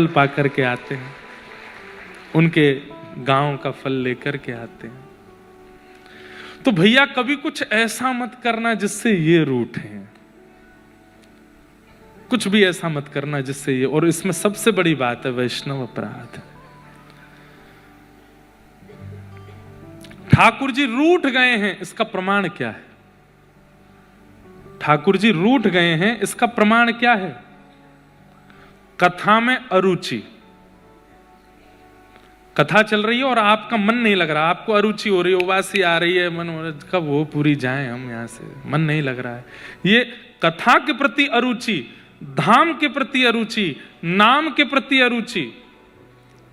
फल पा करके आते हैं, उनके गांव का फल लेकर के आते हैं। तो भैया कभी कुछ ऐसा मत करना जिससे ये रूठे, कुछ भी ऐसा मत करना जिससे ये, और इसमें सबसे बड़ी बात है वैष्णव अपराध। ठाकुर जी रूठ गए हैं, इसका प्रमाण क्या है? ठाकुर जी रूठ गए हैं, इसका प्रमाण क्या है? कथा में अरुचि, कथा चल रही है और आपका मन नहीं लग रहा, आपको अरुचि हो रही है, उबासी आ रही है, मन कब वो पूरी जाए हम यहां से, मन नहीं लग रहा है। ये कथा के प्रति अरुचि, धाम के प्रति अरुचि, नाम के प्रति अरुचि,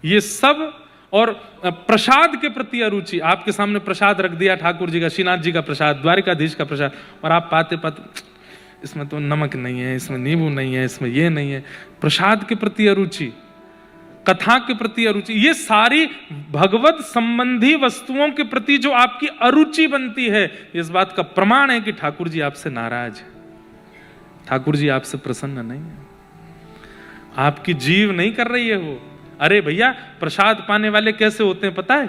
ये सब, और प्रसाद के प्रति अरुचि। आपके सामने प्रसाद रख दिया ठाकुर जी का, श्रीनाथ जी का प्रसाद, द्वारिकाधीश का प्रसाद, और आप पाते पाते इसमें तो नमक नहीं है, इसमें नींबू नहीं है, इसमें ये नहीं है। प्रसाद के प्रति अरुचि, कथा के प्रति अरुचि, ये सारी भगवत संबंधी वस्तुओं के प्रति जो आपकी अरुचि बनती है, इस बात का प्रमाण है कि ठाकुर जी आपसे नाराज है, ठाकुर जी आपसे प्रसन्न नहीं है, आपकी जीव नहीं कर रही है वो। अरे भैया प्रसाद पाने वाले कैसे होते हैं पता है?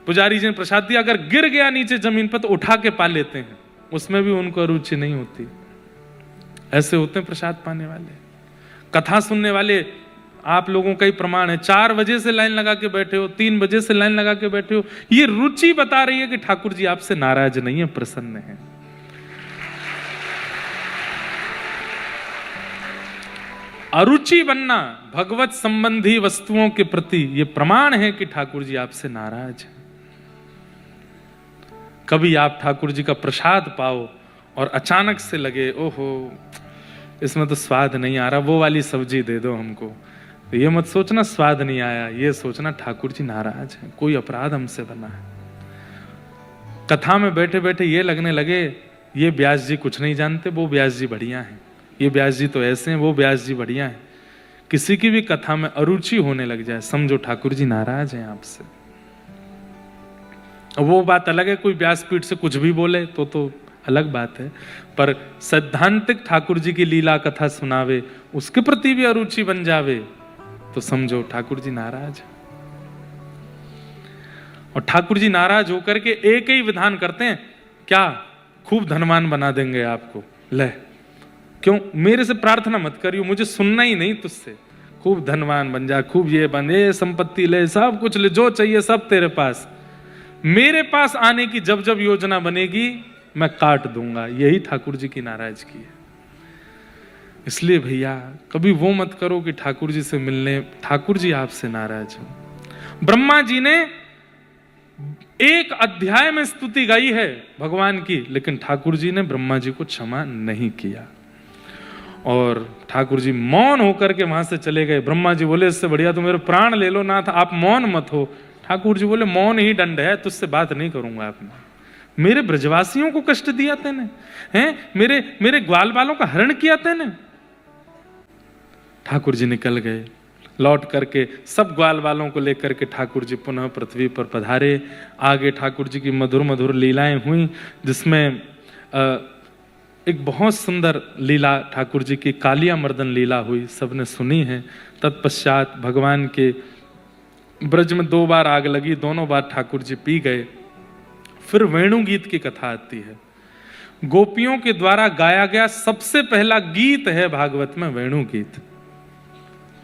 पुजारी जी ने प्रसाद दिया, अगर गिर गया नीचे जमीन पर तो उठा के पा लेते हैं, उसमें भी उनको अरुचि नहीं होती। ऐसे होते हैं प्रसाद पाने वाले। कथा सुनने वाले आप लोगों का ही प्रमाण है, 4 बजे से लाइन लगा के बैठे हो, 3 बजे से लाइन लगा के बैठे हो, ये रुचि बता रही है कि ठाकुर जी आपसे नाराज नहीं है, प्रसन्न है। अरुचि बनना भगवत संबंधी वस्तुओं के प्रति, यह प्रमाण है कि ठाकुर जी आपसे नाराज है। कभी आप ठाकुर जी का प्रसाद पाओ और अचानक से लगे ओहो इसमें तो स्वाद नहीं आ रहा, वो वाली सब्जी दे दो हमको, तो ये मत सोचना स्वाद नहीं आया, ये सोचना ठाकुर जी नाराज है, कोई अपराध हमसे बना है। कथा में बैठे बैठे ये लगने लगे ये व्यास जी कुछ नहीं जानते, वो व्यास जी बढ़िया हैं, ये व्यास जी तो ऐसे हैं, वो व्यास जी बढ़िया हैं। किसी की भी कथा में अरुचि होने लग जाए, समझो ठाकुर जी नाराज हैं आपसे। वो बात अलग है, कोई व्यासपीठ से कुछ भी बोले तो अलग बात है, पर सैद्धांतिक ठाकुर जी की लीला कथा सुनावे, उसके प्रति भी अरुचि बन जावे, तो समझो ठाकुर जी नाराज है। और ठाकुर जी नाराज होकर के एक ही विधान करते हैं, क्या खूब धनवान बना देंगे आपको, ले क्यों मेरे से प्रार्थना मत करियो, मुझे सुनना ही नहीं तुझसे, खूब धनवान बन जा, खूब ये बन, ये संपत्ति ले, सब कुछ ले, जो चाहिए सब तेरे पास, मेरे पास आने की जब जब योजना बनेगी मैं काट दूंगा। यही ठाकुर जी की नाराजगी है। इसलिए भैया कभी वो मत करो कि ठाकुर जी से मिलने ठाकुर जी आपसे नाराज हो। ब्रह्मा जी ने एक अध्याय में स्तुति गाई है भगवान की, लेकिन ठाकुर जी ने ब्रह्मा जी को क्षमा नहीं किया, और ठाकुर जी मौन होकर के वहां से चले गए। ब्रह्मा जी बोले इससे बढ़िया तो मेरे प्राण ले लो नाथ, आप मौन मत हो। ठाकुर जी बोले मौन ही दंड है, तुझसे बात नहीं करूंगा। आपने मेरे ब्रजवासियों को कष्ट दिया तेने, हैं मेरे ग्वाल बालों का हरण किया तेने। ठाकुर जी निकल गए, लौट करके सब ग्वाल बालों को लेकर के ठाकुर जी पुनः पृथ्वी पर पधारे। आगे ठाकुर जी की मधुर मधुर लीलाएं हुई, जिसमें एक बहुत सुंदर लीला ठाकुर जी की कालिया मर्दन लीला हुई, सबने सुनी है। तत्पश्चात भगवान के ब्रज में 2 बार आग लगी, दोनों बार ठाकुर जी पी गए। फिर वेणु गीत की कथा आती है, गोपियों के द्वारा गाया गया सबसे पहला गीत है भागवत में वेणु गीत।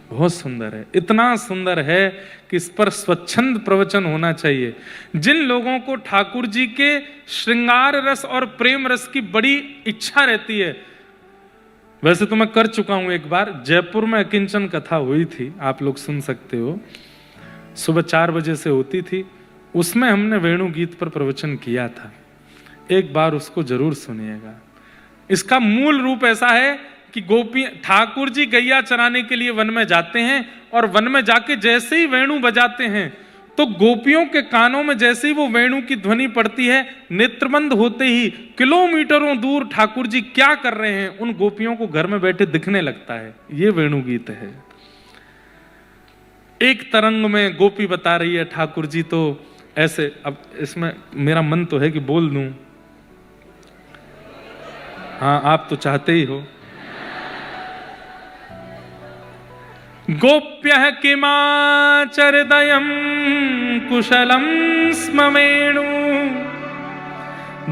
बहुत सुंदर है, इतना सुंदर है कि इस पर स्वच्छंद प्रवचन होना चाहिए। जिन लोगों को ठाकुर जी के श्रृंगार रस और प्रेम रस की बड़ी इच्छा रहती है, वैसे तो मैं कर चुका हूं एक बार, जयपुर में अकिंचन कथा हुई थी, आप लोग सुन सकते हो, सुबह 4 बजे से होती थी, उसमें हमने वेणु गीत पर प्रवचन किया था, एक बार उसको जरूर सुनिएगा। इसका मूल रूप ऐसा है कि गोपी ठाकुर जी गैया चराने के लिए वन में जाते हैं, और वन में जाके जैसे ही वेणु बजाते हैं तो गोपियों के कानों में जैसे ही वो वेणु की ध्वनि पड़ती है, नेत्रबंद होते ही किलोमीटरों दूर ठाकुर जी क्या कर रहे हैं उन गोपियों को घर में बैठे दिखने लगता है। ये वेणु गीत है। एक तरंग में गोपी बता रही है ठाकुर जी तो ऐसे, अब इसमें मेरा मन तो है कि बोल दूं, हाँ आप तो चाहते ही हो, गोप्यः किमाचरदयं कुशलं स्म वेणु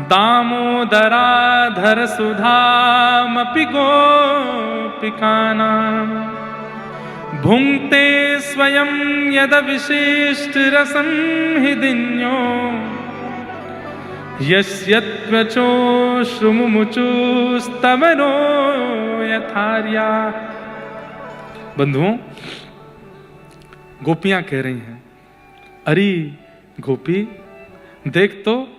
दामोदराधर सुधामपि गोपिकानां भुङ्क्ते स्वयं यद विशिष्ट रसं हि दिन्यो यस्यत्वचो श्रुमुमुचुस्तवनो यथार्या। बंधुओं, गोपियां कह रही हैं, अरे गोपी देख तो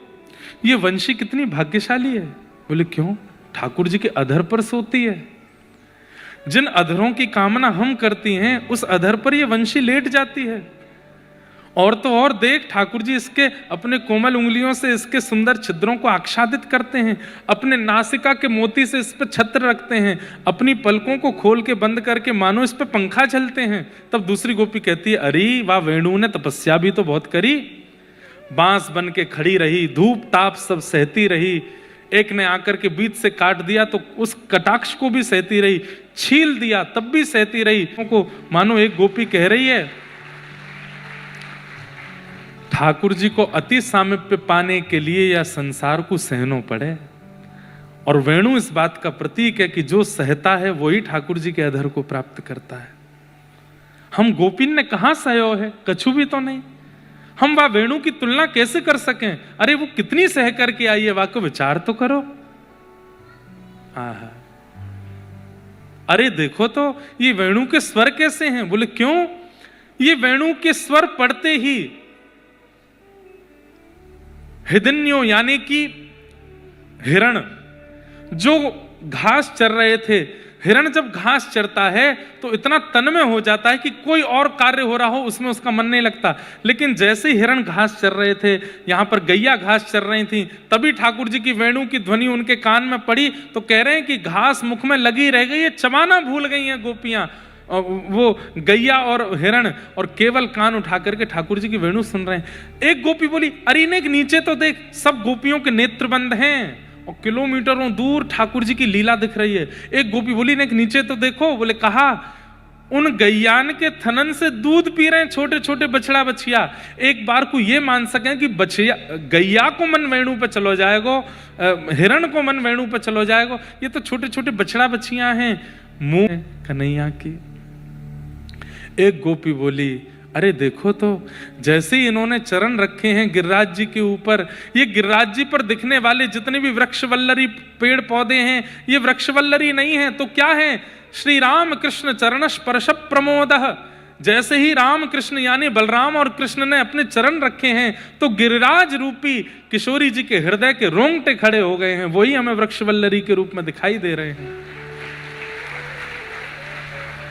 ये वंशी कितनी भाग्यशाली है। बोले क्यों? ठाकुर जी के अधर पर सोती है। जिन अधरों की कामना हम करती हैं उस अधर पर ये वंशी लेट जाती है। और तो और देख, ठाकुर जी इसके अपने कोमल उंगलियों से इसके सुंदर छिद्रों को आच्छादित करते हैं, अपने नासिका के मोती से इस पर छत्र रखते हैं, अपनी पलकों को खोल के बंद करके मानो इस पर पंखा चलते हैं। तब दूसरी गोपी कहती है, अरे वाह, वेणु ने तपस्या भी तो बहुत करी, बांस बन के खड़ी रही, धूप ताप सब सहती रही, एक ने आकर के बीच से काट दिया तो उस कटाक्ष को भी सहती रही, छील दिया तब भी सहती रही। को मानो एक गोपी कह रही है, ठाकुर जी को अति सामीप्य पाने के लिए या संसार को सहनो पड़े। और वेणु इस बात का प्रतीक है कि जो सहता है वही ठाकुर जी के अधर को प्राप्त करता है। हम गोपिन ने कहां सहयो है? कछु भी तो नहीं। हम वह वेणु की तुलना कैसे कर सकें? अरे वो कितनी सह करके आई है, वाको विचार तो करो। आहा, अरे देखो तो ये वेणु के स्वर कैसे हैं। बोले क्यों? ये वेणु के स्वर पढ़ते ही हिदन्यो यानी कि हिरण जो घास चर रहे थे, हिरण जब घास चरता है तो इतना तन्मय हो जाता है कि कोई और कार्य हो रहा हो उसमें उसका मन नहीं लगता। लेकिन जैसे ही हिरण घास चर रहे थे, यहां पर गैया घास चर रही थी, तभी ठाकुर जी की वेणु की ध्वनि उनके कान में पड़ी तो कह रहे हैं कि घास मुख में लगी रह गई है, चबाना भूल गई हैं गोपियां, वो गैया और हिरण, और केवल कान उठा करके ठाकुर जी की वेणु सुन रहे हैं। एक गोपी बोली, अरे ने नीचे तो देख, सब गोपियों के नेत्र बंद हैं और किलोमीटरों दूर ठाकुर जी की लीला दिख रही है। एक गोपी बोली, ने नीचे तो देखो। बोले कहा, उन गैयान के थनन से दूध पी रहे हैं छोटे छोटे बछड़ा बछिया। एक बार को ये मान सकें कि बछिया गैया को मन वेणु पे चलो जाएगो, हिरण को मन वेणु पे चलो जाएगो, ये तो छोटे छोटे बछड़ा बछिया हैं मुंह कन्हैया की। एक गोपी बोली, अरे देखो तो, जैसे ही इन्होंने चरण रखे हैं गिरिराज जी के ऊपर, ये गिरिराज जी पर दिखने वाले जितने भी वृक्षवल्लरी पेड़ पौधे हैं ये वृक्षवल्लरी नहीं है तो क्या है? श्री राम कृष्ण चरण स्पर्श प्रमोदः। जैसे ही राम कृष्ण यानी बलराम और कृष्ण ने अपने चरण रखे हैं तो गिरिराज रूपी किशोरी जी के हृदय के रोंगटे खड़े हो गए हैं, वही हमें वृक्षवल्लरी के रूप में दिखाई दे रहे हैं।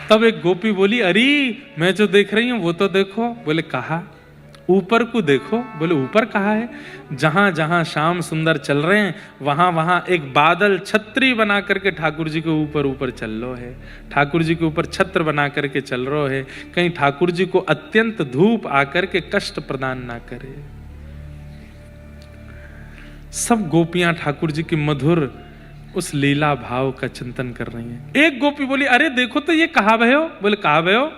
तब एक गोपी बोली, अरे मैं जो देख रही हूं वो तो देखो। बोले कहा, ऊपर को देखो। बोले ऊपर कहा है? जहां जहां श्याम सुंदर चल रहे हैं वहां वहां एक बादल छत्री बना करके ठाकुर जी के ऊपर ऊपर चल रो है, ठाकुर जी के ऊपर छत्र बना करके चल रो है, कहीं ठाकुर जी को अत्यंत धूप आकर के कष्ट प्रदान ना करे। सब गोपियां ठाकुर जी की मधुर उस लीला भाव का चिंतन कर रही हैं। एक गोपी बोली, अरे देखो तो ये कहा भयो। बोले कहा भयो?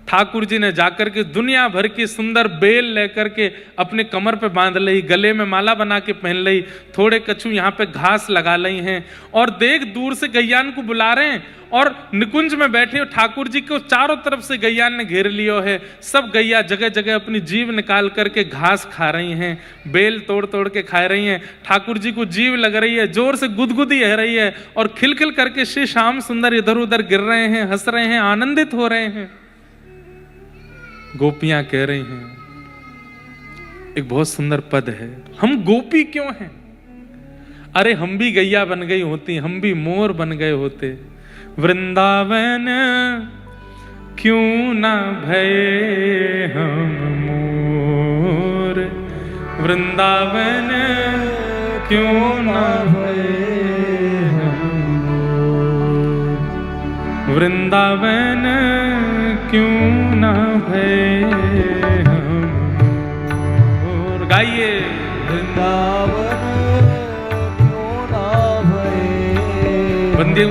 ठाकुर जी ने जाकर के दुनिया भर की सुंदर बेल लेकर के अपने कमर पे बांध ली, गले में माला बना के पहन ली, थोड़े कछु यहाँ पे घास लगा ली हैं, और देख दूर से गैयान को बुला रहे हैं और निकुंज में बैठे ठाकुर जी को चारों तरफ से गैयान ने घेर लियो है। सब गैया जगह जगह अपनी जीभ निकाल करके घास खा रही हैं, बेल तोड़ तोड़ के खा रही हैं। ठाकुर जी को जीभ लग रही है, जोर से गुदगुदी है रही है, और खिलखिल करके श्री श्याम सुंदर इधर उधर गिर रहे हैं, हंस रहे हैं, आनंदित हो रहे हैं। गोपियां कह रही हैं, एक बहुत सुंदर पद है, हम गोपी क्यों हैं? अरे हम भी गैया बन गई होती, हम भी मोर बन गए होते, वृंदावन क्यों ना भये हम मोर, वृंदावन क्यों ना भये हम मोर, वृंदावन क्यों ना भये हम मोर। गाइए, वृंदावन क्यों ना भये। बंदे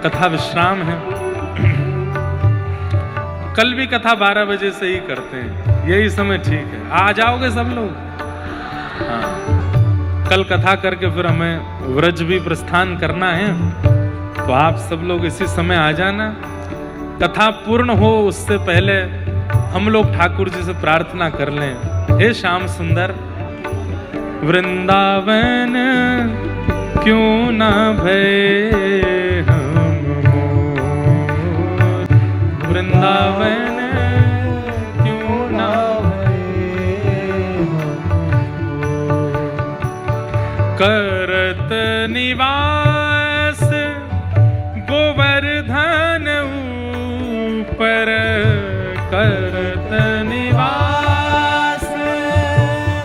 कथा विश्राम है। कल भी कथा 12 बजे से ही करते हैं, यही समय ठीक है। आ जाओगे सब लोग? हाँ, कल कथा करके फिर हमें व्रज भी प्रस्थान करना है, तो आप सब लोग इसी समय आ जाना। कथा पूर्ण हो उससे पहले हम लोग ठाकुर जी से प्रार्थना कर लें, हे श्याम सुंदर वृंदावन क्यों ना भय हम मोर, वृंदावन क्यों ना करत निवास गोवर्धन ऊपर, करत निवास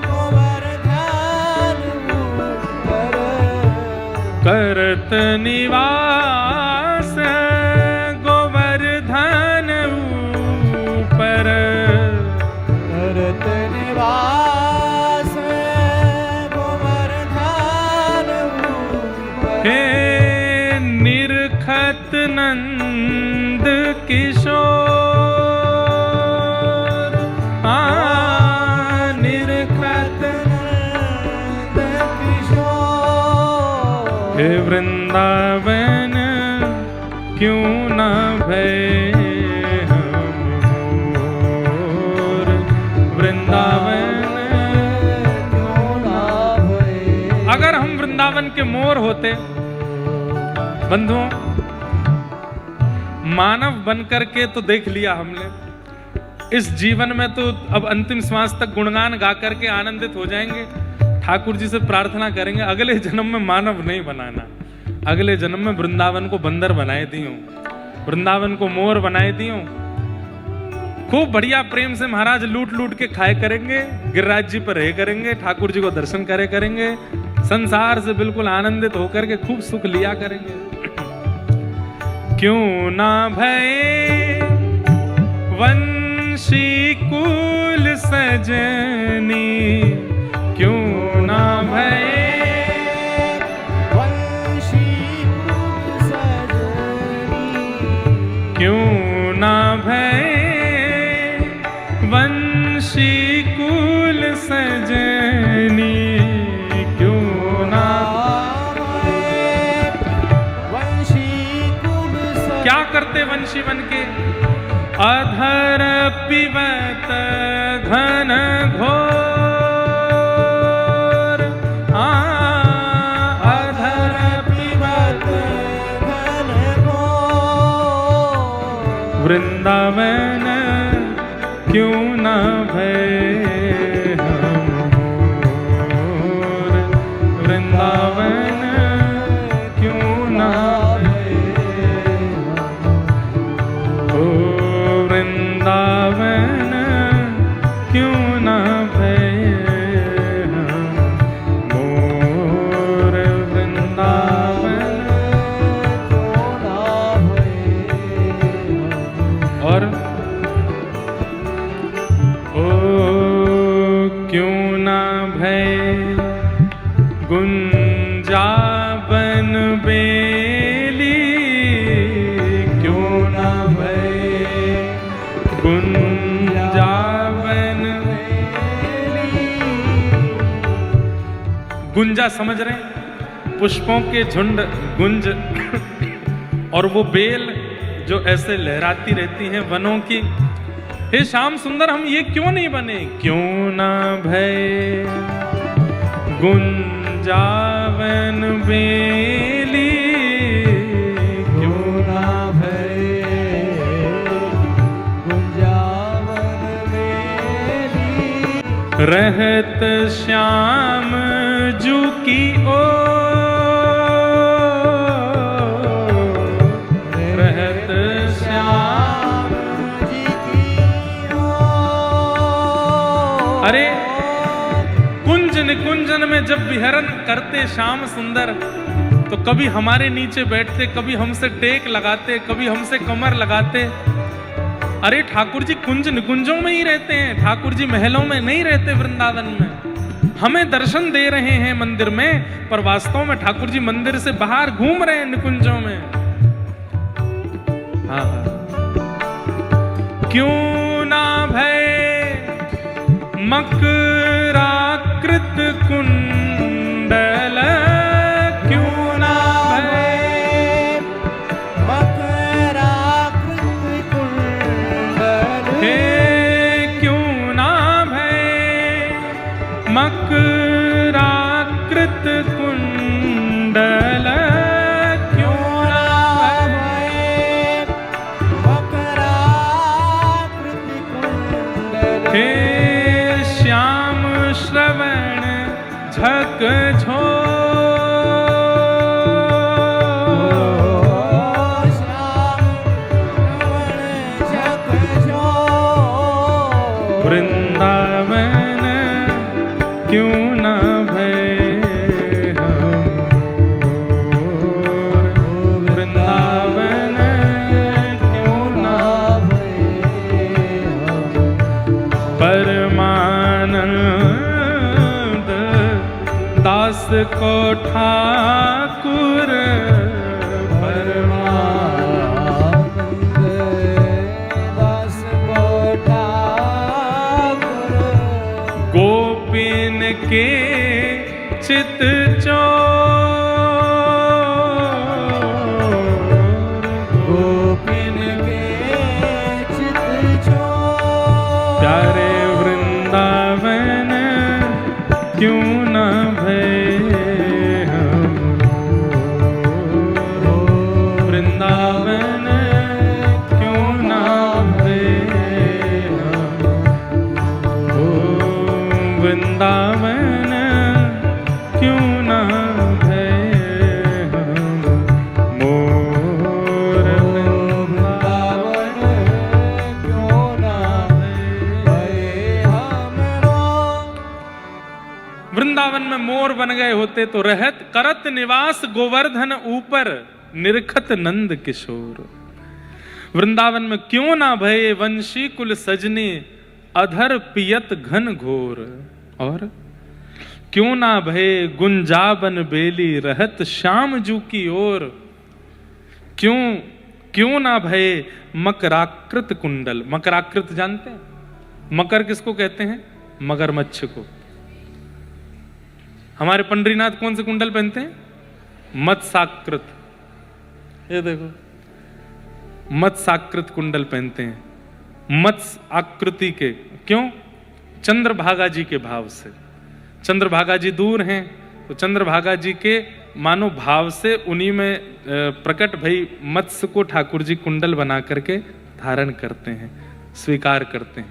गोवर्धन ऊपर, करत निवास गोवर्धन ऊपर, करत निवास गोवर्धन ऊपर, हे निरखत नंद किशोर, निरखत नंद किशोर, हे वृंदावन क्यों ना भय हम मोर, वृंदावन क्यों ना भय। अगर हम वृंदावन के मोर होते बंधुओं, मानव बनकर के तो देख लिया हमने, इस जीवन में तो अब अंतिम श्वास तक गुणगान गा करके आनंदित हो जाएंगे। ठाकुर जी से प्रार्थना करेंगे अगले जन्म में मानव नहीं बनाना, अगले जन्म में वृंदावन को बंदर बनाए दियो, वृंदावन को मोर बनाए दियो। खूब बढ़िया प्रेम से महाराज लूट लूट के खाए करेंगे, गिरिराज जी पर रहे करेंगे, ठाकुर जी को दर्शन करे करेंगे, संसार से बिल्कुल आनंदित होकर के खूब सुख लिया करेंगे। क्यों ना भय वंशी कुल सजनी, क्यों ना भय वंशी कुल सजनी, क्यों ना भय वंशी कुल सजनी, क्यों ना भय वंशी कुल सजनी। क्या करते वंशी बन के? अधर पिबत घन घोर, अधर पिबत घन घोर, वृंदावन क्यों ना भय हम मोर, वृंदावन क्यों ना ओ वृंदावन क्यों ना भय हम मोर, वृंदावन क्यों ना भय। और क्यों ना भय गुंजावन बेली, क्यों ना भय गुंजावन बेली। गुंजा समझ रहे हैं? पुष्पों के झुंड गुंज और वो बेल जो ऐसे लहराती रहती हैं वनों की। हे श्याम सुंदर हम ये क्यों नहीं बने? क्यों ना भय गुंजावन बेली, क्यों ना भय गुंजावन बेली। रहत श्याम जू की ओर, रहत श्याम जी की ओर। अरे कुंज निकुंजन में जब विहरण करते श्याम सुंदर, तो कभी हमारे नीचे बैठते, कभी हमसे टेक लगाते, कभी हमसे कमर लगाते। अरे ठाकुर जी कुंज निकुंजों में ही रहते हैं, ठाकुर जी महलों में नहीं रहते वृंदावन में। हमें दर्शन दे रहे हैं मंदिर में, पर वास्तव में ठाकुर जी मंदिर से बाहर घूम रहे हैं निकुंजों में। हाँ हाँ। क्यों ना भय मकराकृत कुंडल, क्यों ना भय मकराकृत कुंडल, हे क्यों ना भय मकराकृत कुंडल, क्यों ना भय मकराकृत कुंडल, हे श्याम श्रवण झकझोर, वृंदावन क्यों ना भय हमोर, वृंदावन क्यों ना परमानंद दास को ठाकुर, परमानंद दास को ठाकुर, गोपिन के चित चोर, गोपिन के चित चोर, प्यारे वृंदावन क्यों ना भय हमोर, वृंदावन क्यों ना भय हमोर, वृंदावन क्यों ना भय हमोर, वृंदावन क्यों ना भय हमरो। वृंदावन में मोर बन गए होते तो रहत करत निवास गोवर्धन ऊपर निरखत नंद किशोर। वृंदावन में क्यों ना भये वंशी कुल सजने अधर पियत घन घोर। और क्यों ना भये गुंजाबन बेली रहत श्याम जू की ओर। क्यों ना भये मकराकृत कुंडल। मकराकृत जानते हैं? मकर किसको कहते हैं? मगरमच्छ को। हमारे पंडरीनाथ कौन से कुंडल पहनते हैं? मत्स्याकृत। ये देखो, मत्स्याकृत कुंडल पहनते हैं, मत्स्य आकृति के। क्यों? चंद्रभागा जी के भाव से। चंद्रभागा जी दूर हैं तो चंद्रभागा जी के मानो भाव से उन्हीं में प्रकट भई मत्स्य को ठाकुर जी कुंडल बना करके धारण करते हैं, स्वीकार करते हैं।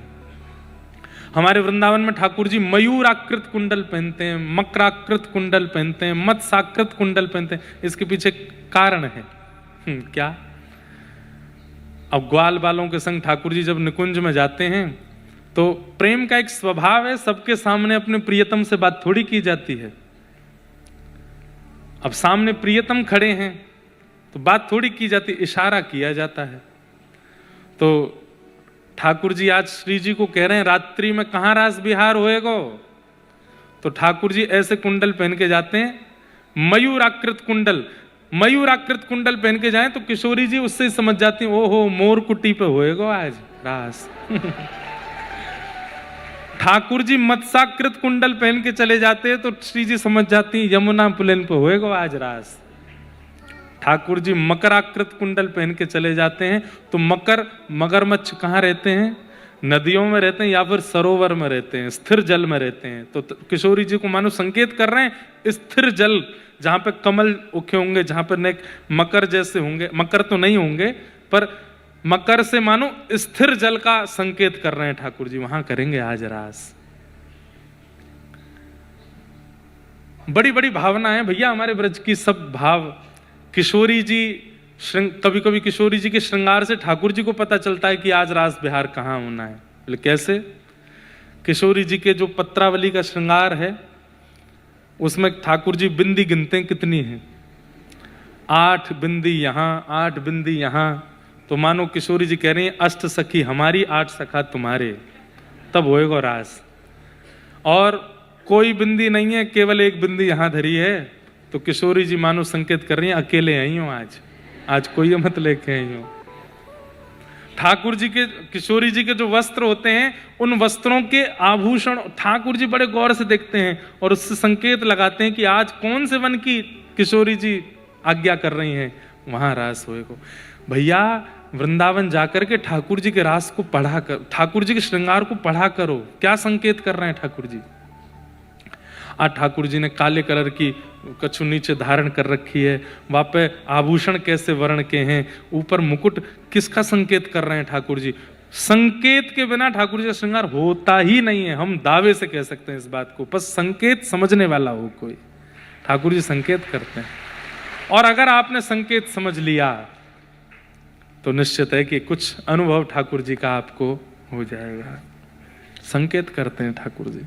हमारे वृंदावन में ठाकुर जी मयूराकृत कुंडल पहनते हैं, मकराकृत कुंडल पहनते हैं, मत्स्याकृत कुंडल पहनते हैं। इसके पीछे कारण है। क्या? अब ग्वाल बालों के संग ठाकुर जी जब निकुंज में जाते हैं तो प्रेम का एक स्वभाव है, सबके सामने अपने प्रियतम से बात थोड़ी की जाती है। अब सामने प्रियतम खड़े हैं तो बात थोड़ी की जाती, इशारा किया जाता है। तो ठाकुर जी आज श्री जी को कह रहे हैं रात्रि में कहाँ रास विहार होएगो। तो ठाकुर जी ऐसे कुंडल पहन के जाते हैं, मयूराकृत कुंडल। मयूराकृत कुंडल पहन के जाएं तो किशोरी जी उससे ही समझ जाती हैं, ओहो मोर कुटी पे होएगो आज रास। ठाकुर जी मत्स्याकृत कुंडल पहन के चले जाते हैं तो श्री जी समझ जाती हैं यमुना पुलेन पे होएगो आज रास। ठाकुर जी मकराकृत कुंडल पहन के चले जाते हैं तो मगरमच्छ कहाँ रहते हैं? नदियों में रहते हैं या फिर सरोवर में रहते हैं, स्थिर जल में रहते हैं। तो किशोरी जी को मानो संकेत कर रहे हैं स्थिर जल, जहां पे कमल उखे होंगे, जहां पर नेक मकर जैसे होंगे। मकर तो नहीं होंगे पर मकर से मानो स्थिर जल का संकेत कर रहे हैं ठाकुर जी, वहां करेंगे आज रास। बड़ी बड़ी भावना है भैया हमारे ब्रज की। सब भाव किशोरी जी, कभी कभी किशोरी जी के श्रृंगार से ठाकुर जी को पता चलता है कि आज रास बिहार कहाँ होना है। बोले कैसे? किशोरी जी के जो पत्रावली का श्रृंगार है उसमें ठाकुर जी बिंदी गिनते हैं कितनी है, 8 बिंदी यहाँ 8 बिंदी यहाँ। तो मानो किशोरी जी कह रही हैं अष्ट सखी हमारी 8 सखा तुम्हारे, तब होएगा रास। और कोई बिंदी नहीं है, केवल एक बिंदी यहाँ धरी है। तो किशोरी जी मानो संकेत कर रही हैं अकेले आई हो आज कोई मत लेके आई हो। ठाकुर जी के, किशोरी जी के जो वस्त्र होते हैं, उन वस्त्रों के आभूषण ठाकुर जी बड़े गौर से देखते हैं और उससे संकेत लगाते हैं कि आज कौन से वन की किशोरी जी आज्ञा कर रही हैं, वहां रास होएगा। भैया वृंदावन जाकर के ठाकुर जी के रास को पढ़ा कर, ठाकुर जी के श्रृंगार को पढ़ा करो। क्या संकेत कर रहे हैं ठाकुर जी? आज ठाकुर जी ने काले कलर की कछु नीचे धारण कर रखी है, वहां पे आभूषण कैसे वर्ण के हैं, ऊपर मुकुट, किसका संकेत कर रहे हैं ठाकुर जी? संकेत के बिना ठाकुर जी का श्रृंगार होता ही नहीं है। हम दावे से कह सकते हैं इस बात को, बस संकेत समझने वाला हो कोई। ठाकुर जी संकेत करते हैं, और अगर आपने संकेत समझ लिया तो निश्चित है कि कुछ अनुभव ठाकुर जी का आपको हो जाएगा। संकेत करते हैं ठाकुर जी।